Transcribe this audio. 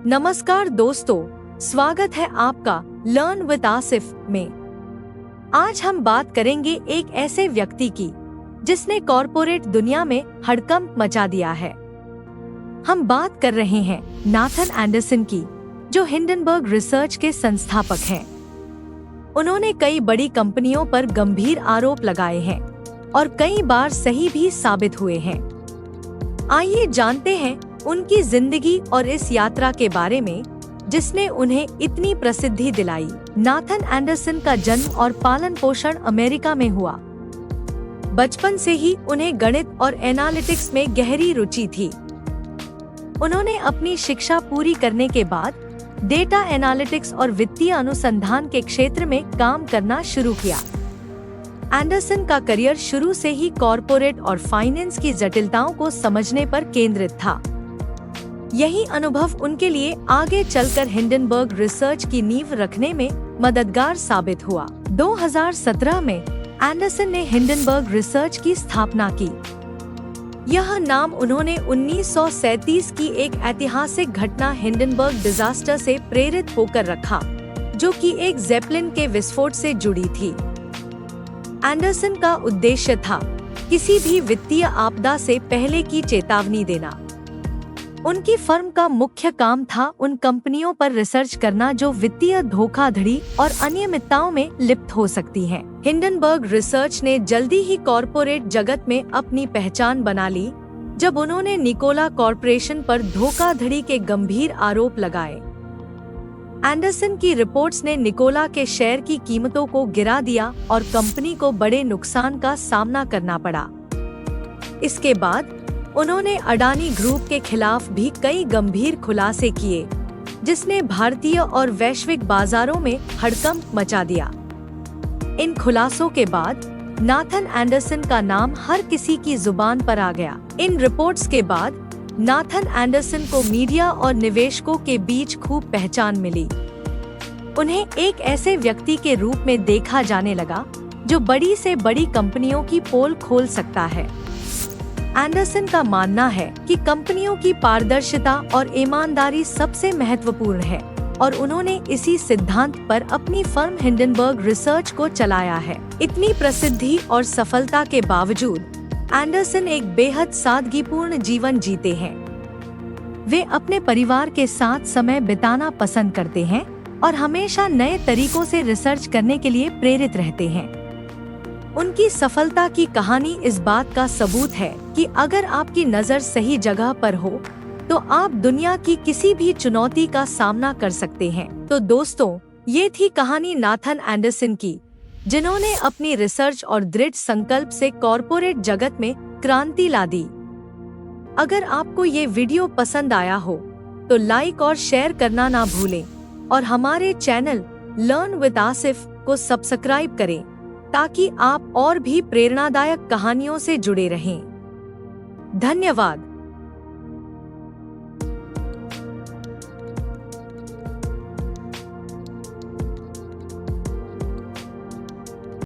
नमस्कार दोस्तों, स्वागत है आपका लर्न विद आसिफ में। आज हम बात करेंगे एक ऐसे व्यक्ति की जिसने कॉरपोरेट दुनिया में हड़कंप मचा दिया है। हम बात कर रहे हैं नाथन एंडरसन की, जो हिंडनबर्ग रिसर्च के संस्थापक हैं। उन्होंने कई बड़ी कंपनियों पर गंभीर आरोप लगाए हैं और कई बार सही भी साबित हुए हैं। आइए जानते हैं उनकी जिंदगी और इस यात्रा के बारे में जिसने उन्हें इतनी प्रसिद्धि दिलाई। नाथन एंडरसन का जन्म और पालन पोषण अमेरिका में हुआ। बचपन से ही उन्हें गणित और एनालिटिक्स में गहरी रुचि थी। उन्होंने अपनी शिक्षा पूरी करने के बाद डेटा एनालिटिक्स और वित्तीय अनुसंधान के क्षेत्र में काम करना शुरू किया। एंडरसन का करियर शुरू से ही कॉरपोरेट और फाइनेंस की जटिलताओं को समझने पर केंद्रित था। यही अनुभव उनके लिए आगे चलकर हिंडनबर्ग रिसर्च की नींव रखने में मददगार साबित हुआ। 2017 में एंडरसन ने हिंडनबर्ग रिसर्च की स्थापना की। यह नाम उन्होंने 1937 की एक ऐतिहासिक घटना हिंडनबर्ग डिजास्टर से प्रेरित होकर रखा, जो कि एक जेपलिन के विस्फोट से जुड़ी थी। एंडरसन का उद्देश्य था किसी भी वित्तीय आपदा से पहले की चेतावनी देना। उनकी फर्म का मुख्य काम था उन कंपनियों पर रिसर्च करना जो वित्तीय धोखाधड़ी और अनियमितताओं में लिप्त हो सकती हैं। हिंडनबर्ग रिसर्च ने जल्दी ही कॉरपोरेट जगत में अपनी पहचान बना ली, जब उन्होंने निकोला कॉर्पोरेशन पर धोखाधड़ी के गंभीर आरोप लगाए। एंडरसन की रिपोर्ट्स ने निकोला के शेयर की कीमतों को गिरा दिया और कंपनी को बड़े नुकसान का सामना करना पड़ा। इसके बाद उन्होंने अडानी ग्रुप के खिलाफ भी कई गंभीर खुलासे किए, जिसने भारतीय और वैश्विक बाजारों में हड़कंप मचा दिया। इन खुलासों के बाद नाथन एंडरसन का नाम हर किसी की जुबान पर आ गया। इन रिपोर्ट्स के बाद नाथन एंडरसन को मीडिया और निवेशकों के बीच खूब पहचान मिली। उन्हें एक ऐसे व्यक्ति के रूप में देखा जाने लगा जो बड़ी से बड़ी कंपनियों की पोल खोल सकता है। एंडरसन का मानना है कि कंपनियों की पारदर्शिता और ईमानदारी सबसे महत्वपूर्ण है और उन्होंने इसी सिद्धांत पर अपनी फर्म हिंडनबर्ग रिसर्च को चलाया है। इतनी प्रसिद्धि और सफलता के बावजूद एंडरसन एक बेहद सादगीपूर्ण जीवन जीते हैं। वे अपने परिवार के साथ समय बिताना पसंद करते हैं और हमेशा नए तरीकों से रिसर्च करने के लिए प्रेरित रहते हैं। उनकी सफलता की कहानी इस बात का सबूत है कि अगर आपकी नज़र सही जगह पर हो तो आप दुनिया की किसी भी चुनौती का सामना कर सकते हैं। तो दोस्तों, ये थी कहानी नाथन एंडरसन की, जिन्होंने अपनी रिसर्च और दृढ़ संकल्प से कॉरपोरेट जगत में क्रांति ला दी। अगर आपको ये वीडियो पसंद आया हो तो लाइक और शेयर करना ना भूलें और हमारे चैनल लर्न विद आसिफ को सब्सक्राइब करें, ताकि आप और भी प्रेरणादायक कहानियों से जुड़े रहें। धन्यवाद।